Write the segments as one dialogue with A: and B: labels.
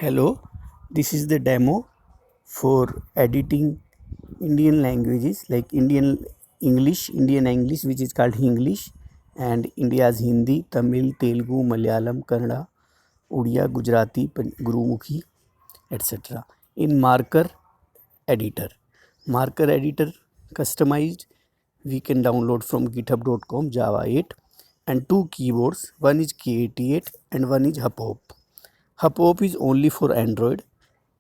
A: Hello, this is the demo for editing Indian languages like Indian English which is called Hinglish, and India's Hindi, Tamil, Telugu, Malayalam, Kannada, Odia, Gujarati, Gurumukhi, etc. in Marker Editor. Marker Editor customized, we can download from github.com Java 8, and two keyboards, one is K88 and one is Hapop. Hapop is only for Android.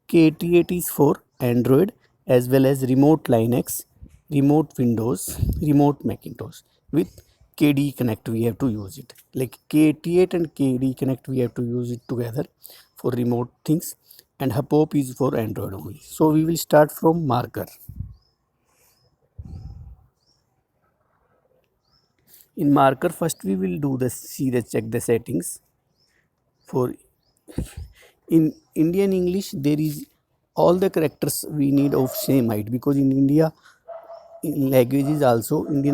A: K88 is for Android as well as remote Linux, remote Windows, remote Macintosh. With KDE Connect we have to use it. Like K88 and KDE Connect we have to use it together for remote things, and Hapop is for Android only. So we will start from Marker. In Marker first we will do the check the settings. For in Indian English there is all the characters we need of same height, because in India Indian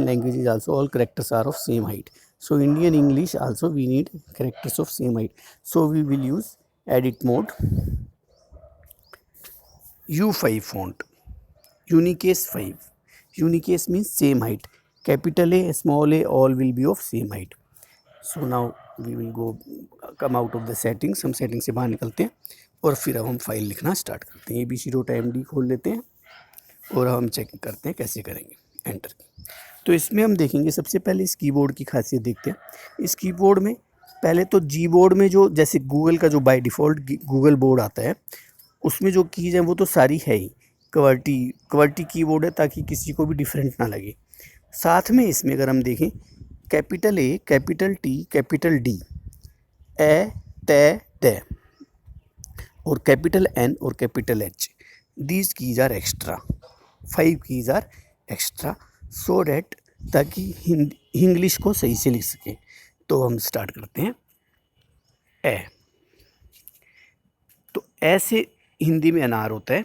A: languages also all characters are of same height. So Indian English also we need characters of same height. So we will use edit mode, U5 font, Unicase 5. Unicase means same height. Capital A, small a, all will be of same height. So now we will go come out of the settings. हम setting से बाहर निकलते हैं और फिर अब हम file लिखना स्टार्ट करते हैं. abc.md खोल लेते हैं और हम चेक करते हैं कैसे करेंगे. एंटर. तो इसमें हम देखेंगे सबसे पहले इस कीबोर्ड की खासियत देखते हैं. इस कीबोर्ड में पहले तो जी बोर्ड में जो जैसे गूगल का जो बाय डिफ़ॉल्ट गूगल बोर्ड आता है उसमें जो कीज़ हैं वो तो सारी है ही. क्वर्टी कीबोर्ड है ताकि किसी को भी डिफरेंट ना लगे. साथ में इसमें अगर हम देखें capital A, capital T, capital D, A, टे और कैपिटल एन और capital H, these keys are extra. 5 keys are extra so that ताकि इंग्लिश को सही से लिख सकें. तो हम स्टार्ट करते हैं. ए, तो ऐसे हिंदी में अनार होता है.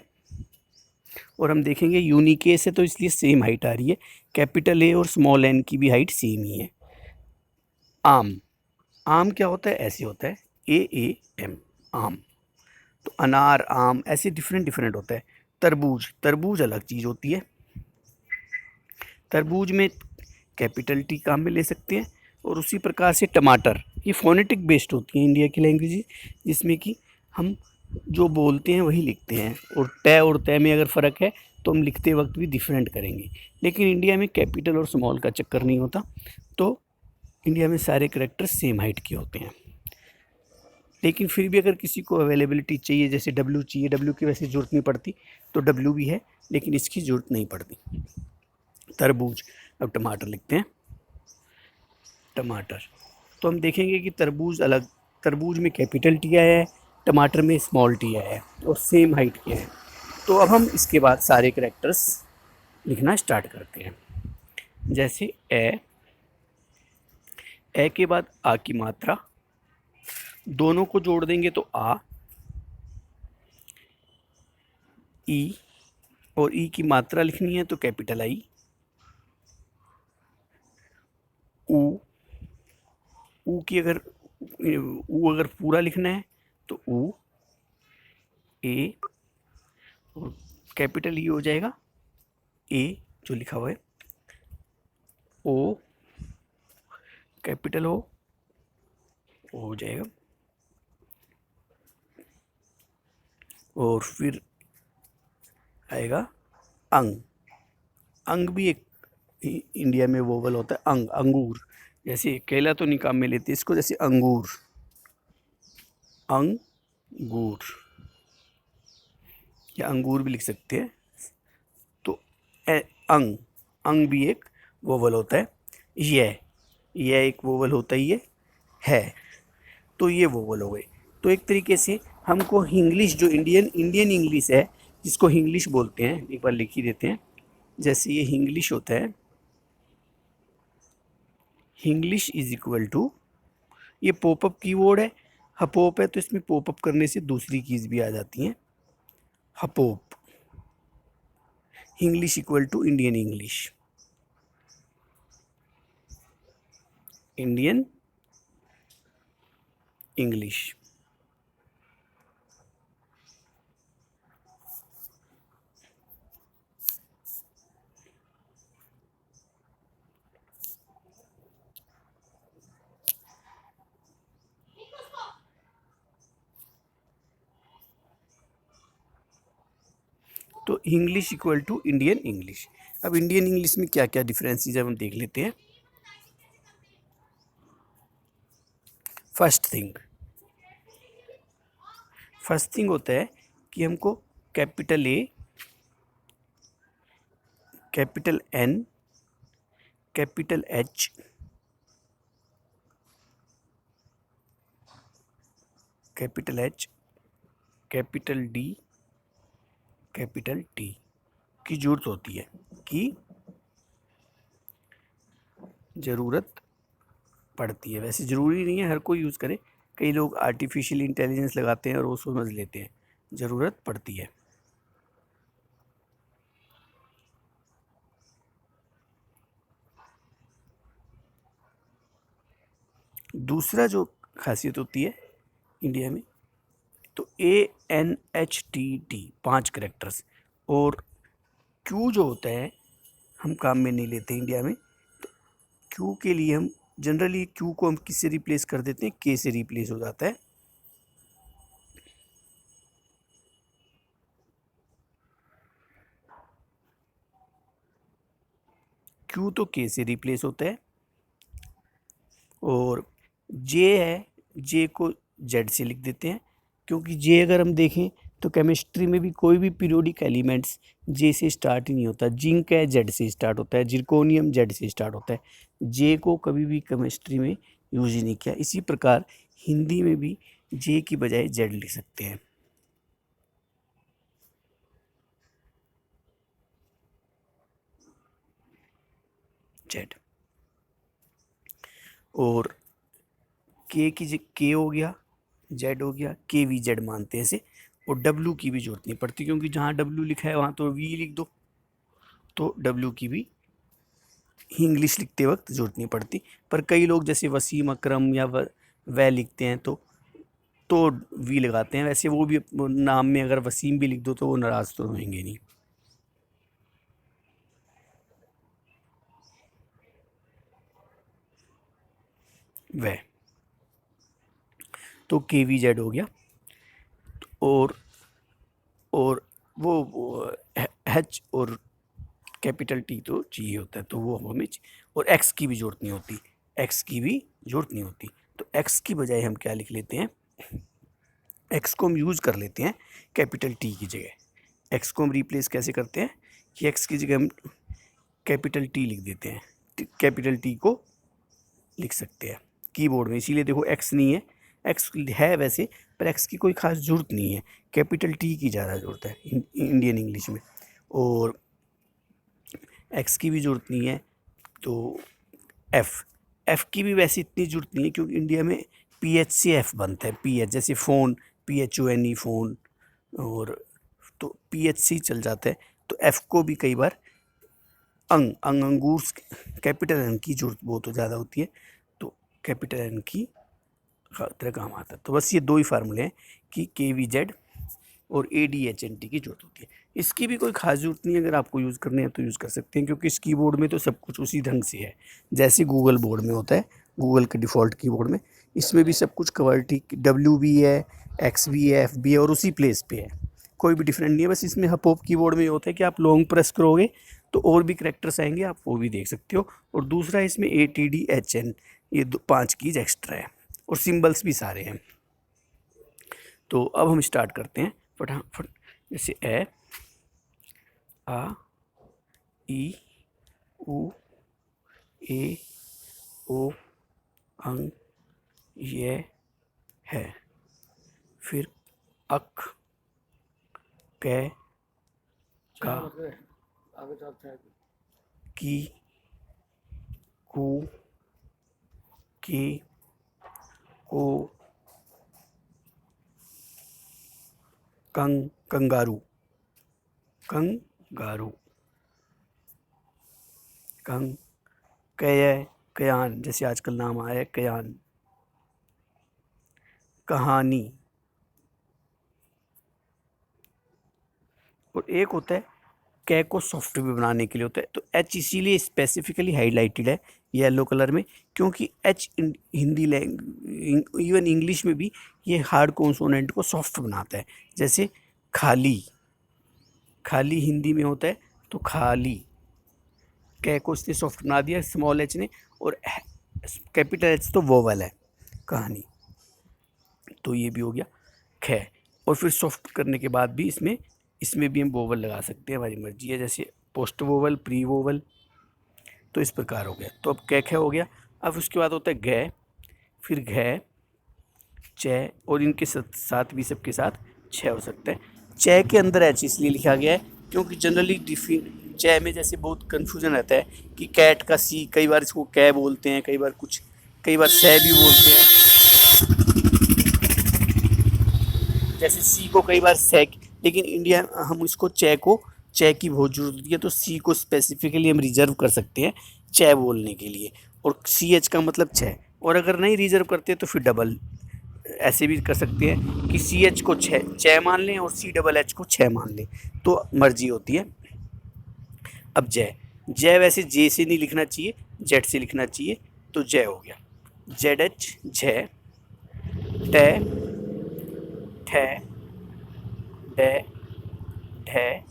A: और हम देखेंगे यूनिकेस है तो इसलिए सेम हाइट आ रही है. कैपिटल ए और स्मॉल एन की भी हाइट सेम ही है. आम, आम क्या होता है? ऐसे होता है AAM, आम. तो अनार, आम ऐसे डिफरेंट होता है. तरबूज, तरबूज अलग चीज़ होती है. तरबूज में कैपिटल टी काम में ले सकते हैं. और उसी प्रकार से टमाटर, ये फोनेटिक बेस्ड होती हैं इंडिया की लैंग्वेज, जिसमें कि हम जो बोलते हैं वही लिखते हैं. और तय में अगर फ़र्क है तो हम लिखते वक्त भी डिफरेंट करेंगे. लेकिन इंडिया में कैपिटल और स्मॉल का चक्कर नहीं होता. तो इंडिया में सारे करेक्टर्स सेम हाइट के होते हैं. लेकिन फिर भी अगर किसी को अवेलेबिलिटी चाहिए, जैसे डब्ल्यू चाहिए, डब्ल्यू की वैसे ज़रूरत नहीं पड़ती, तो डब्ल्यू भी है लेकिन इसकी ज़रूरत नहीं पड़ती. तरबूज. अब टमाटर लिखते हैं. टमाटर, तो हम देखेंगे कि तरबूज अलग, तरबूज में कैपिटल टी आया है, टमाटर में स्मॉल टी आया है और सेम हाइट के हैं. तो अब हम इसके बाद सारे करेक्टर्स लिखना स्टार्ट करते हैं. जैसे ए के बाद आ की मात्रा, दोनों को जोड़ देंगे तो आ. ई, और ई की मात्रा लिखनी है तो कैपिटल आई. ऊ, ऊ की अगर ऊ अगर पूरा लिखना है तो ऊ. ए, और कैपिटल ई हो जाएगा ए जो लिखा हुआ है. ओ, कैपिटल ओ हो जाएगा. और फिर आएगा अंग. अंग भी एक इंडिया में वोवल होता है. अंग, अंगूर. जैसे केला तो नहीं काम में लेते इसको, जैसे अंगूर, अंगूर या अंगूर भी लिख सकते हैं. तो अंग, अंग भी एक वोवल होता है. यह एक वोवल होता ही है. तो ये वोवल हो गए. तो एक तरीके से हमको इंग्लिश जो इंडियन इंग्लिश है, जिसको इंग्लिश बोलते हैं, एक बार लिख ही देते हैं. जैसे ये इंग्लिश होता है, इंग्लिश इज इक्वल टू, ये पॉपअप कीवर्ड है. हपोप है तो इसमें पॉपअप करने से दूसरी कीज भी आ जाती हैं. हपोप. English equal to Indian English. Indian English. तो English equal to Indian English. अब इंडियन इंग्लिश में क्या क्या डिफरेंसेस है हम देख लेते हैं। फर्स्ट थिंग होता है कि हमको capital A, capital N, capital H, capital H, capital D, capital T की जरूरत होती है, की ज़रूरत पड़ती है। वैसे ज़रूरी नहीं है हर कोई यूज़ करे, कई लोग आर्टिफिशियल इंटेलिजेंस लगाते हैं और वो समझ लेते हैं, ज़रूरत पड़ती है। दूसरा जो खासियत होती है इंडिया में, तो ANHTT 5 करेक्टर्स, और क्यू जो होता है हम काम में नहीं लेते इंडिया में। तो क्यू के लिए हम जनरली क्यू को हम किससे रिप्लेस कर देते हैं, के से रिप्लेस हो जाता है। क्यू तो के से रिप्लेस होता है। और जे है, जे को जेड से लिख देते हैं, क्योंकि जे अगर हम देखें तो केमिस्ट्री में भी कोई भी पीरियोडिक एलिमेंट्स जे से स्टार्ट ही नहीं होता। जिंक है जेड से स्टार्ट होता है, जिरकोनियम जेड से स्टार्ट होता है। जे को कभी भी केमिस्ट्री में यूज ही नहीं किया। इसी प्रकार हिंदी में भी जे की बजाय जेड लिख सकते हैं। जेड। और के की के हो गया, जेड हो गया, के वी जेड मानते हैं इसे। और डब्ल्यू की भी जरूरत नहीं पड़ती, क्योंकि जहाँ डब्ल्यू लिखा है वहाँ तो वी लिख दो, तो डब्ल्यू की भी इंग्लिश लिखते वक्त जरूरत नहीं पड़ती। पर कई लोग जैसे वसीम अकरम या वह लिखते हैं तो वी लगाते हैं। वैसे वो भी नाम में अगर वसीम भी लिख दो तो वो नाराज़ तो होंगे नहीं। वह तो के वी जेड हो गया। और वो एच और कैपिटल टी तो चाहिए होता है, तो वो हमें और एक्स की भी जरूरत नहीं होती, एक्स की भी जरूरत नहीं होती। तो एक्स की बजाय हम क्या लिख लेते हैं, एक्स को हम यूज़ कर लेते हैं कैपिटल टी की जगह। एक्स को हम रिप्लेस कैसे करते हैं कि एक्स की जगह हम कैपिटल टी लिख देते हैं। कैपिटल टी को लिख सकते हैं कीबोर्ड में, इसीलिए देखो एक्स नहीं है, एक्स है वैसे, पर एक्स की कोई ख़ास ज़रूरत नहीं है, कैपिटल टी की ज़्यादा ज़रूरत है इंडियन इंग्लिश में। और एक्स की भी ज़रूरत नहीं है। तो एफ़ की भी वैसे इतनी ज़रूरत नहीं है, क्योंकि इंडिया में PH से एफ़ बनता है। PH जैसे फ़ोन, PHONE फ़ोन, और तो PH से ही चल जाता है। तो एफ़ को भी कई बार अंगूर कैपिटल एन की जरूरत बहुत ज़्यादा होती है, तो कैपिटल एन की तरह काम आता है। तो बस ये दो ही फार्मूले हैं कि KVZ और ADHNT की जरूरत होती है। इसकी भी कोई खास जरूरत नहीं है, अगर आपको यूज़ करने हैं तो यूज़ कर सकते हैं, क्योंकि इस कीबोर्ड में तो सब कुछ उसी ढंग से है जैसे गूगल बोर्ड में होता है। गूगल के डिफ़ॉल्ट कीबोर्ड में इसमें भी सब कुछ कवर्टी W भी है, X भी है, F भी है, और उसी प्लेस पे है, कोई भी डिफरेंट नहीं है। बस इसमें हपॉप कीबोर्ड में ये होता है कि आप लॉन्ग प्रेस करोगे तो और भी करेक्टर्स आएंगे, आप वो भी देख सकते हो। और दूसरा इसमें ATDHN, ये 5 कीज एक्स्ट्रा है, और सिंबल्स भी सारे हैं। तो अब हम स्टार्ट करते हैं फटाफट। जैसे ए, आ, ई, उ, ए, ओ, अंग, ये है। फिर अक, कै, का, की, कु, की, को, कंगारू, कंगारू, कयान, जैसे आजकल नाम आया है कयान, कहानी। और एक होता है कै को सॉफ्ट भी बनाने के लिए होता है, तो एच इसीलिए स्पेसिफिकली हाईलाइटेड है येलो कलर में, क्योंकि एच हिंदी इवन इंग्लिश में भी ये हार्ड कॉन्सोनेंट को सॉफ्ट बनाता है। जैसे खाली, खाली हिंदी में होता है तो खाली, कै को इसने सॉफ्ट बना दिया स्मॉल एच ने, और कैपिटल एच तो वोवल है कहानी, तो ये भी हो गया ख। और फिर सॉफ्ट करने के बाद भी इसमें भी हम वोवल लगा सकते हैं, हमारी मर्जी है, जैसे पोस्ट वोवल, प्री वोवल, तो इस प्रकार हो गया। तो अब कै ख हो गया। अब उसके बाद होता है गै, फिर घै, च, और इनके साथ भी सबके साथ छ हो सकता है। च के अंदर एच इसलिए लिखा गया है क्योंकि जनरली च में जैसे बहुत कन्फ्यूजन रहता है कि कैट का सी, कई बार इसको कै बोलते हैं, कई बार सै भी बोलते हैं, जैसे सी को कई बार सैक, लेकिन इंडिया हम इसको च की बहुत जरूरत होती है, तो सी को स्पेसिफिकली हम रिजर्व कर सकते हैं च बोलने के लिए, और सी एच का मतलब छ। और अगर नहीं रिजर्व करते तो फिर डबल ऐसे भी कर सकते हैं कि सी एच को छ मान लें और सी डबल एच को छ मान लें, तो मर्जी होती है। अब जय वैसे जे से नहीं लिखना चाहिए, जेड से लिखना चाहिए, तो जय हो गया जेड एच, झ, ट, ठ, ड, ढ।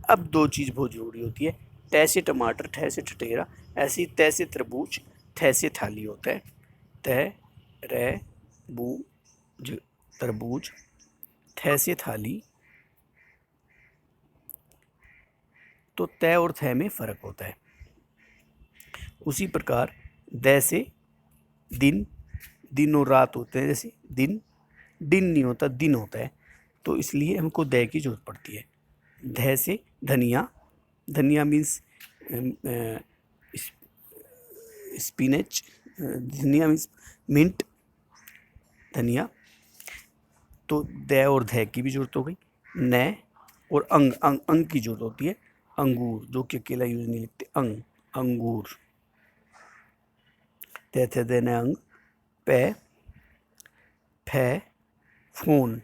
A: अब दो चीज़ बहुत ज़रूरी होती है, ट से टमाटर, ठ से ठठेरा, ऐसे ही त से तरबूज, थ से थाली होता है, त, र, बू, तरबूज, थ से थाली, तो त और थ में फ़र्क होता है। उसी प्रकार द से दिन, दिन और रात होते हैं, जैसे दिन नहीं होता, दिन होता है, तो इसलिए हमको द की जरूरत पड़ती है। ध से धनिया, धनिया मीन्स स्पिनच, धनिया मीन्स मिंट, धनिया, तो द और ध की भी जरूरत हो गई। न और अंग की जरूरत होती है, अंगूर, जो कि अकेला यूज नहीं लिखते, अंगूर, थ द न अंग, प, फ, फोन।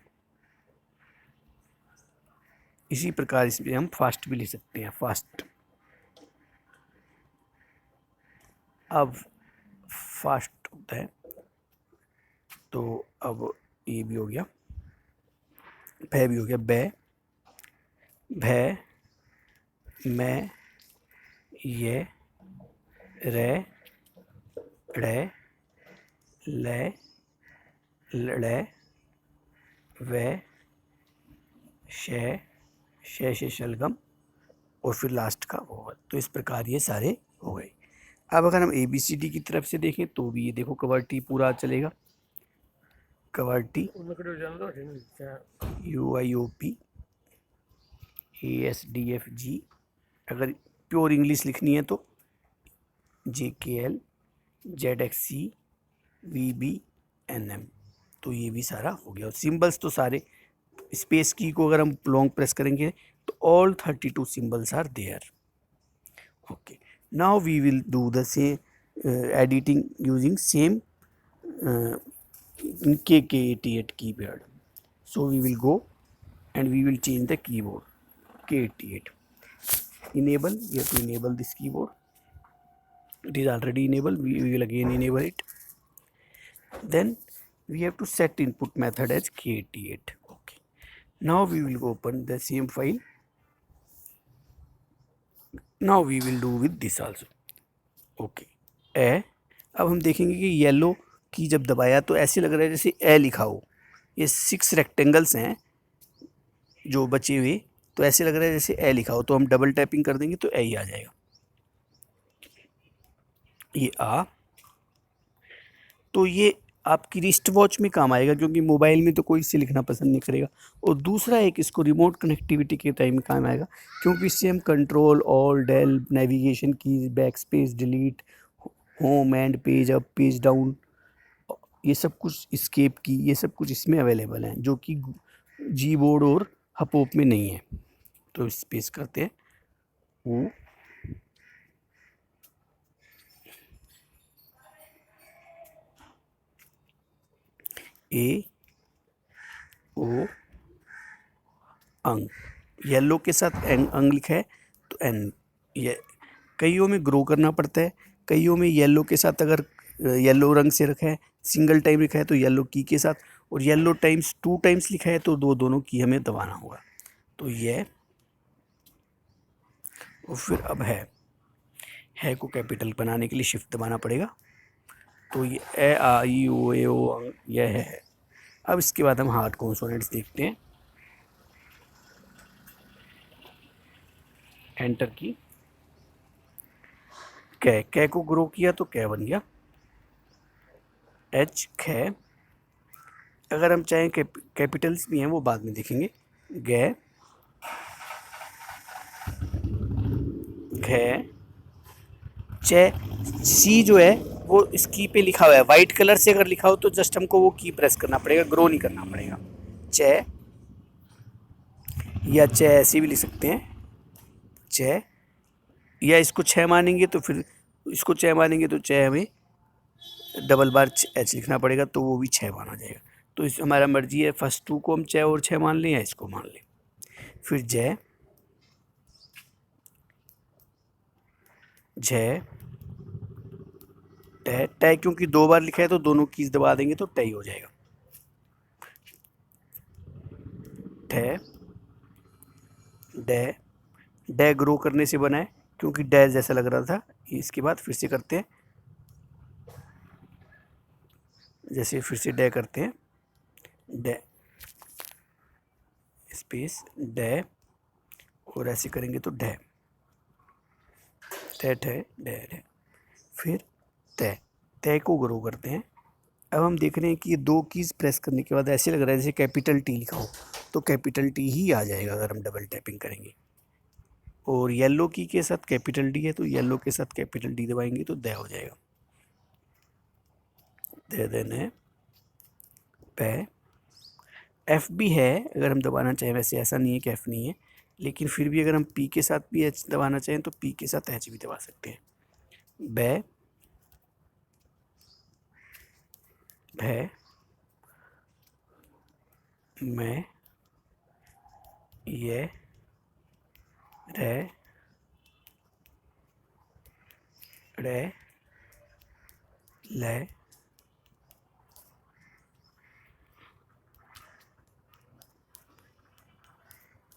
A: इसी प्रकार इसमें हम फास्ट भी लिख सकते हैं, फास्ट। अब फास्ट होता है, तो अब ये भी हो गया, भ भी हो गया, बै, भ, मैं, ये, रे, ड़े, ले, लड़े, वे, शे से शलगम, और फिर लास्ट का वोवल। तो इस प्रकार ये सारे हो गए। अब अगर हम ABCD की तरफ से देखें तो भी ये देखो कवर्टी पूरा चलेगा, कवर्टी UIOP ASDFG, अगर प्योर इंग्लिश लिखनी है तो JKL ZXC VBNM, तो ये भी सारा हो गया। और सिंबल्स तो सारे, स्पेस की को अगर हम लॉन्ग प्रेस करेंगे तो all 32 symbols are there. Okay, now we will do the same editing using same K88 keyboard. So we will go and we will change the keyboard K88. Enable, we have to enable this keyboard. It is already enabled, we will again enable it. Then we have to set input method as K88. Okay, now we will open the same file. Now we will do with this also. Okay, अब हम देखेंगे कि yellow की जब दबाया तो ऐसे लग रहा है जैसे ए लिखा हो। ये 6 रेक्टेंगल्स हैं जो बचे हुए, तो ऐसे लग रहा है जैसे ए लिखा हो, तो हम डबल टैपिंग कर देंगे तो ए ही आ जाएगा। ये तो ये आपकी रिस्ट वॉच में काम आएगा, क्योंकि मोबाइल में तो कोई इससे लिखना पसंद नहीं करेगा। और दूसरा एक इसको रिमोट कनेक्टिविटी के टाइम में काम आएगा, क्योंकि इससे हम कंट्रोल, ऑल, डेल, नेविगेशन की, back space, delete, home and page up, page down, ये सब कुछ, एस्केप की, ये सब कुछ इसमें अवेलेबल हैं, जो कि जी बोर्ड और हपोप में नहीं है। तो स्पेस करते हैं वो, ए ओ अंग, येलो के साथ अंग लिखा है तो एन। ये कईयों में ग्रो करना पड़ता है, कईयों में येलो के साथ अगर येलो रंग से रखा है, सिंगल टाइम लिखा है तो येलो की के साथ, और येलो टाइम्स 2 टाइम्स लिखा है तो दोनों की हमें दबाना होगा। तो ये और फिर अब है को कैपिटल बनाने के लिए शिफ्ट दबाना पड़ेगा। तो ये ए आ ई ओ ए ओ यह है। अब इसके बाद हम हार्ड कॉन्सोनेंट्स देखते हैं। एंटर की, कै को ग्रो किया तो कै बन गया। एच खे। अगर हम चाहें कैपिटल्स भी हैं वो बाद में देखेंगे। गे, घे, चे। सी जो है वो इस की पे लिखा हुआ है, वाइट कलर से अगर लिखा हो तो जस्ट हमको वो की प्रेस करना पड़ेगा, ग्रो नहीं करना पड़ेगा। चे, या चे ऐसे भी लिख सकते हैं, चे। या इसको छः मानेंगे तो फिर इसको छः मानेंगे तो छः हमें डबल बार एच लिखना पड़ेगा, तो वो भी छः माना जाएगा। तो इस हमारा मर्जी है, फर्स्ट टू को हम छः और छः मान लें या इसको मान लें। फिर जय, झय, टै। टै क्योंकि दो बार लिखा है तो दोनों कीज दबा देंगे तो टै हो जाएगा। ठै, डै। डै ग्रो करने से बना है क्योंकि डै जैसा लग रहा था। इसके बाद फिर से करते हैं, जैसे फिर से डै करते हैं, डै स्पेस डै, और ऐसे करेंगे तो डै, टै ठै डै डै। फिर तय, तय को ग्रो करते हैं। अब हम देख रहे हैं कि ये दो कीज प्रेस करने के बाद ऐसे लग रहा है जैसे कैपिटल टी लिखा हो, तो कैपिटल टी ही आ जाएगा अगर हम डबल टैपिंग करेंगे। और येलो की के साथ कैपिटल डी है तो येलो के साथ कैपिटल डी दबाएंगे तो द हो जाएगा। दे देने पे। एफ भी है अगर हम दबाना चाहें, वैसे ऐसा नहीं है कि एफ नहीं है, लेकिन फिर भी अगर हम पी के साथ भी एच दबाना चाहें तो पी के साथ एच भी दबा सकते हैं। बै, भै, मैं, ये, रे, रे, ले,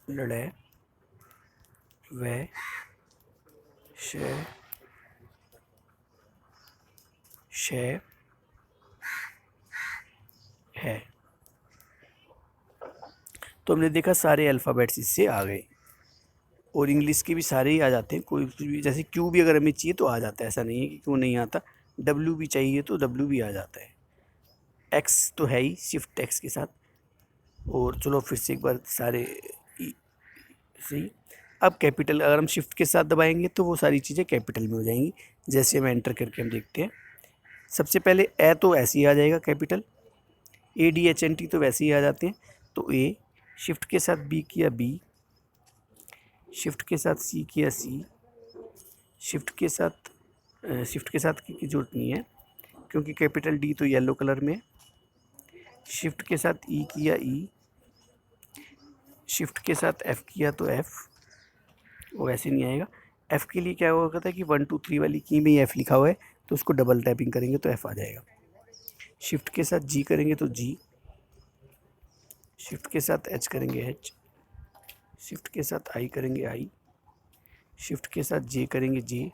A: लड़े, वे, शे, शे, है। तो हमने देखा सारे अल्फ़ाबेट्स इससे आ गए, और इंग्लिश के भी सारे ही आ जाते हैं। कोई भी, जैसे क्यू भी अगर हमें चाहिए तो आ जाता है, ऐसा नहीं है कि क्यों नहीं आता। डब्ल्यू भी चाहिए तो डब्ल्यू भी आ जाता है। एक्स तो है ही शिफ्ट एक्स के साथ। और चलो फिर से एक बार सारे सही। अब कैपिटल अगर हम शिफ्ट के साथ दबाएंगे तो वो सारी चीज़ें कैपिटल में हो जाएंगी। जैसे हम एंटर करके हम देखते हैं, सबसे पहले ए तो ऐसे ही आ जाएगा capital, A D H N T तो वैसे ही आ जाते हैं। तो ए, शिफ्ट के साथ बी किया बी, शिफ्ट के साथ सी किया सी, शिफ्ट के साथ की जरूरत नहीं है क्योंकि कैपिटल डी तो येलो कलर में। शिफ्ट के साथ ई किया ई, शिफ्ट के साथ एफ किया तो एफ, वो ऐसे नहीं आएगा। एफ के लिए क्या होगा था कि 1 2 3 वाली की में ही एफ लिखा हुआ है, तो उसको डबल टैपिंग करेंगे तो एफ आ जाएगा। शिफ्ट के साथ जी करेंगे तो जी, शिफ्ट के साथ एच करेंगे एच, शिफ्ट के साथ आई करेंगे आई, शिफ्ट के साथ जे करेंगे जे,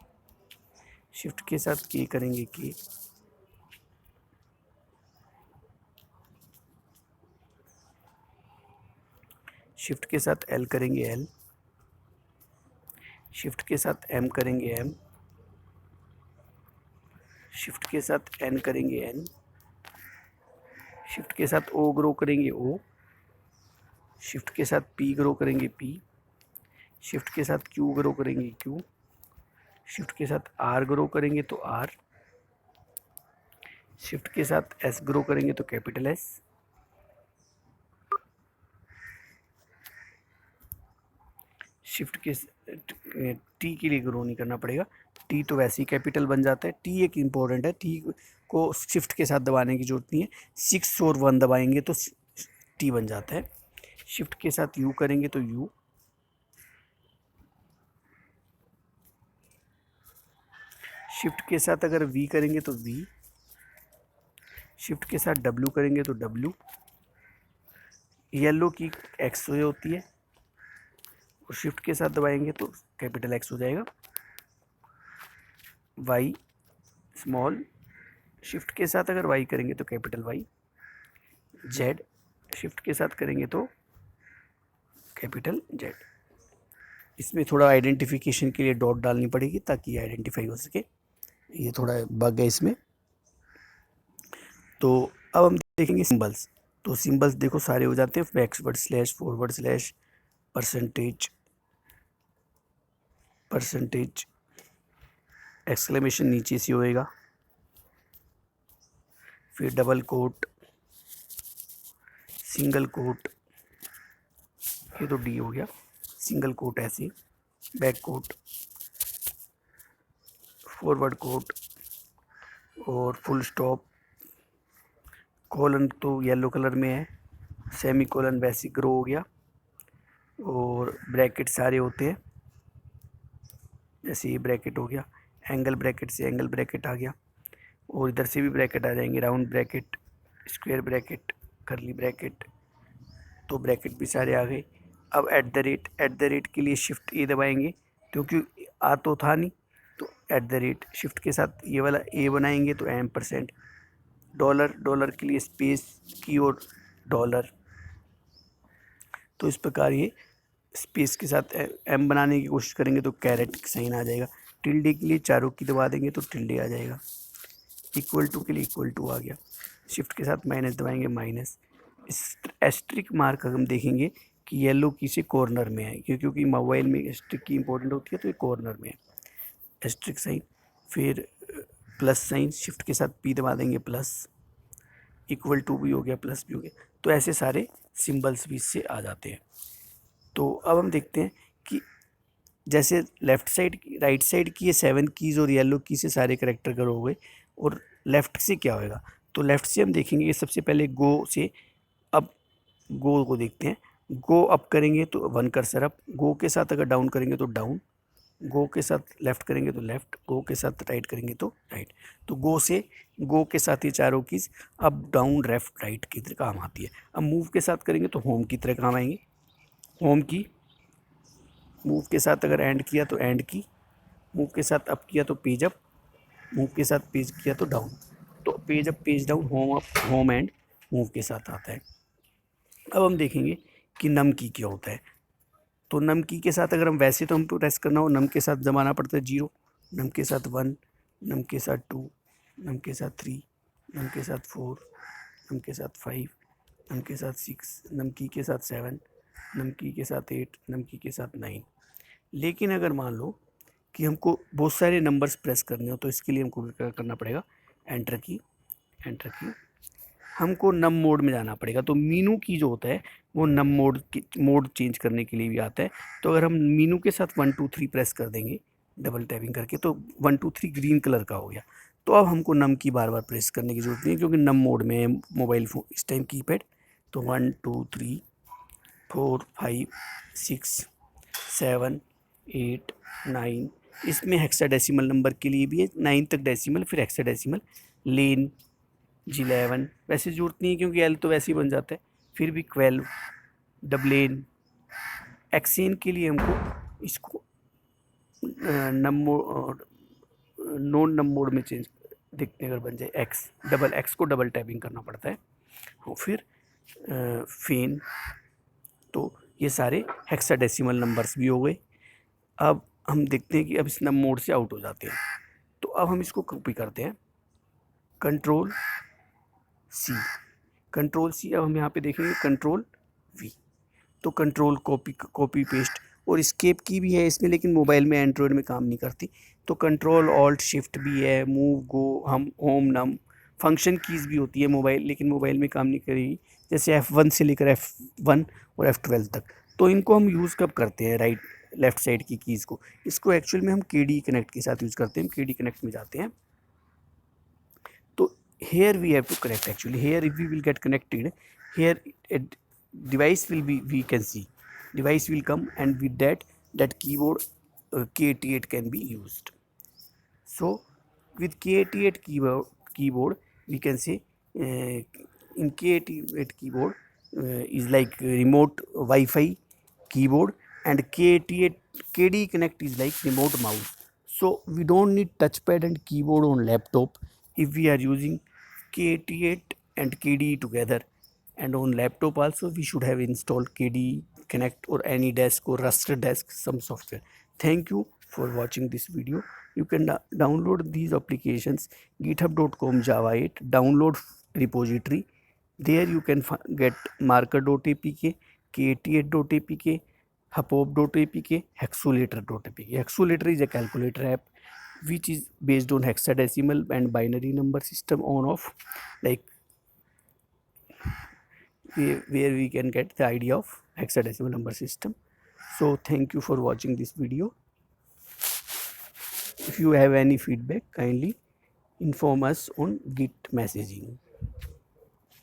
A: शिफ्ट के साथ के करेंगे के, शिफ्ट के साथ एल करेंगे एल, शिफ्ट के साथ एम करेंगे एम, शिफ्ट के साथ एन करेंगे एन, शिफ्ट के साथ ओ ग्रो करेंगे ओ, शिफ्ट के साथ पी ग्रो करेंगे पी, शिफ्ट के साथ क्यू ग्रो करेंगे क्यू, शिफ्ट के साथ आर ग्रो करेंगे तो आर, शिफ्ट के साथ एस ग्रो करेंगे तो कैपिटल एस, शिफ्ट के टी के लिए ग्रो नहीं करना पड़ेगा, टी तो वैसे ही कैपिटल बन जाता है। टी एक इम्पोर्टेंट है, टी को शिफ्ट के साथ दबाने की जरूरत नहीं है, 6 और 1 दबाएंगे तो टी बन जाता है। शिफ्ट के साथ यू करेंगे तो यू, शिफ्ट के साथ अगर वी करेंगे तो वी, शिफ्ट के साथ डब्ल्यू करेंगे तो डब्ल्यू। येलो की एक्स होती है और शिफ्ट के साथ दबाएंगे तो कैपिटल एक्स हो जाएगा, वाई स्मॉल, शिफ्ट के साथ अगर वाई करेंगे तो कैपिटल वाई, जेड शिफ्ट के साथ करेंगे तो कैपिटल जेड। इसमें थोड़ा आइडेंटिफिकेशन के लिए डॉट डालनी पड़ेगी ताकि आइडेंटिफाई हो सके, ये थोड़ा बग है इसमें। तो अब हम देखेंगे सिंबल्स। तो सिंबल्स देखो सारे हो जाते हैं, backward slash, forward slash, percentage, percentage, exclamation नीचे से होएगा, फिर डबल कोट, सिंगल कोट, ये तो डी हो गया, सिंगल कोट ऐसे, बैक कोट, फॉरवर्ड कोट और फुल स्टॉप, कॉलन तो येलो कलर में है, सेमी कॉलन वैसे ग्रो हो गया, और ब्रैकेट सारे होते हैं, जैसे ये ब्रैकेट हो गया, एंगल ब्रैकेट से एंगल ब्रैकेट आ गया, और इधर से भी ब्रैकेट आ जाएंगे, राउंड ब्रैकेट, स्क्वायर ब्रैकेट, करली ब्रैकेट, तो ब्रैकेट भी सारे आ गए। अब एट द रेट के लिए शिफ्ट ए दबाएंगे क्योंकि आ तो था नहीं, तो एट द रेट शिफ्ट के साथ ये वाला ए बनाएंगे तो %, डॉलर के लिए स्पेस की और डॉलर, तो इस प्रकार ये स्पेस के साथ एम बनाने की कोशिश करेंगे तो कैरेट साइन आ जाएगा, टिल्डे के लिए चारों की दबा देंगे तो टिल्डे आ जाएगा, इक्वल टू के लिए इक्वल टू आ गया, शिफ्ट के साथ माइनस दबाएंगे माइनस। एस्ट्रिक मार्क हम देखेंगे कि येलो की से कॉर्नर में है, क्योंकि मोबाइल में एस्ट्रिक की इंपॉर्टेंट होती है, तो ये कॉर्नर में है एस्ट्रिक साइन। फिर प्लस साइन, शिफ्ट के साथ पी दबा देंगे प्लस, इक्वल टू भी हो गया, प्लस भी हो गया, तो ऐसे सारे सिंबल्स भी इससे आ जाते हैं। तो अब हम देखते हैं कि जैसे लेफ़्ट साइड की राइट साइड की ये 7 कीज़ और येलो की से सारे करेक्टर करो हो गए, और लेफ़्ट से क्या होएगा, तो लेफ़्ट से हम देखेंगे कि सबसे पहले गो से अब गो को देखते हैं, गो अप करेंगे तो 1 कर्सर अप, गो के साथ अगर डाउन करेंगे तो डाउन, गो के साथ लेफ़्ट करेंगे तो लेफ़्ट, गो के साथ राइट करेंगे तो राइट। तो गो के साथ ये चारों keys up down left right की तरह काम आती है। अब मूव के साथ करेंगे तो होम की तरह काम आएंगे, होम की, मूव के साथ अगर एंड किया तो एंड की, मूव के साथ अप किया तो पेज अप, मूव के साथ पेज किया तो डाउन, तो page up page down, home up home and move के साथ आता है। अब हम देखेंगे कि नम की क्या होता है। तो नम की के साथ अगर हम वैसे तो हमको प्रेस करना हो, नम के साथ जमाना पड़ता है 0, नम के साथ 1, नम के साथ 2, नम के साथ 3, नम के साथ 4, नम के साथ 5, नम के साथ 6, नम की के साथ 7, नम की के साथ 8, नम की के साथ 9। लेकिन अगर मान लो कि हमको बहुत सारे नंबर्स प्रेस करने हो तो इसके लिए हमको क्या करना पड़ेगा, एंटर की, एंटर की, हमको नम मोड में जाना पड़ेगा। तो मीनू की जो होता है वो नम मोड की मोड चेंज करने के लिए भी आता है। तो अगर हम मीनू के साथ 1 2 3 प्रेस कर देंगे डबल टैपिंग करके तो 1 2 3 ग्रीन कलर का हो गया। तो अब हमको नम की बार बार प्रेस करने की ज़रूरत नहीं है क्योंकि नम मोड में है मोबाइल फ़ोन इस टाइम कीपैड। तो 1 2 3 4 5 6 7 8 9, इसमें हेक्साडेसिमल नंबर के लिए भी है 9 तक डेसिमल, फिर हेक्साडेसिमल, लेन G11 वैसे जरूरत नहीं है क्योंकि एल तो वैसे ही बन जाता है, फिर भी 12, डबलेन, एक्सेन के लिए हमको इसको नॉन नम मोड में चेंज देखते अगर बन जाए एक्स, डबल एक्स को डबल टैपिंग करना पड़ता है, और फिर फेन। तो ये सारे हेक्साडेसिमल नंबर्स भी हो गए। अब हम देखते हैं कि अब इस नम मोड से आउट हो जाते हैं। तो अब हम इसको कॉपी करते हैं, कंट्रोल सी, कंट्रोल सी, अब हम यहाँ पे देखेंगे कंट्रोल वी, तो कंट्रोल कॉपी पेस्ट, और स्केप की भी है इसमें लेकिन मोबाइल में एंड्रॉयड में काम नहीं करती। तो कंट्रोल ऑल्ट शिफ्ट भी है, मूव गो हम होम नम, फंक्शन कीज़ भी होती है मोबाइल, लेकिन मोबाइल में काम नहीं करेगी, जैसे F1 से लेकर F1 और F12 तक। तो इनको हम यूज़ कब करते हैं, राइट लेफ़्ट साइड की कीज़ को, इसको एक्चुअल में हम KD कनेक्ट के साथ यूज़ करते हैं। KD कनेक्ट में जाते हैं तो here we have to connect, actually here if we will get connected, here a device will be, we can see device will come, and with that keyboard K88 can be used. So with K88 keyboard we can say in K88 keyboard is like remote Wi-Fi keyboard, and K88 KDE Connect is like remote mouse. So we don't need touchpad and keyboard on laptop if we are using K88 and KDE together. And on laptop also we should have installed KDE Connect or AnyDesk or Rasterdesk, some software. Thank you for watching this video. You can download these applications github.com java 8 download repository. There you can get marker.apk, k88.apk, hapop.apk, hexolator.apk. Hexolator is a calculator app which is based on hexadecimal and binary number system on off, like where we can get the idea of hexadecimal number system. So thank you for watching this video. If you have any feedback, kindly inform us on Git messaging.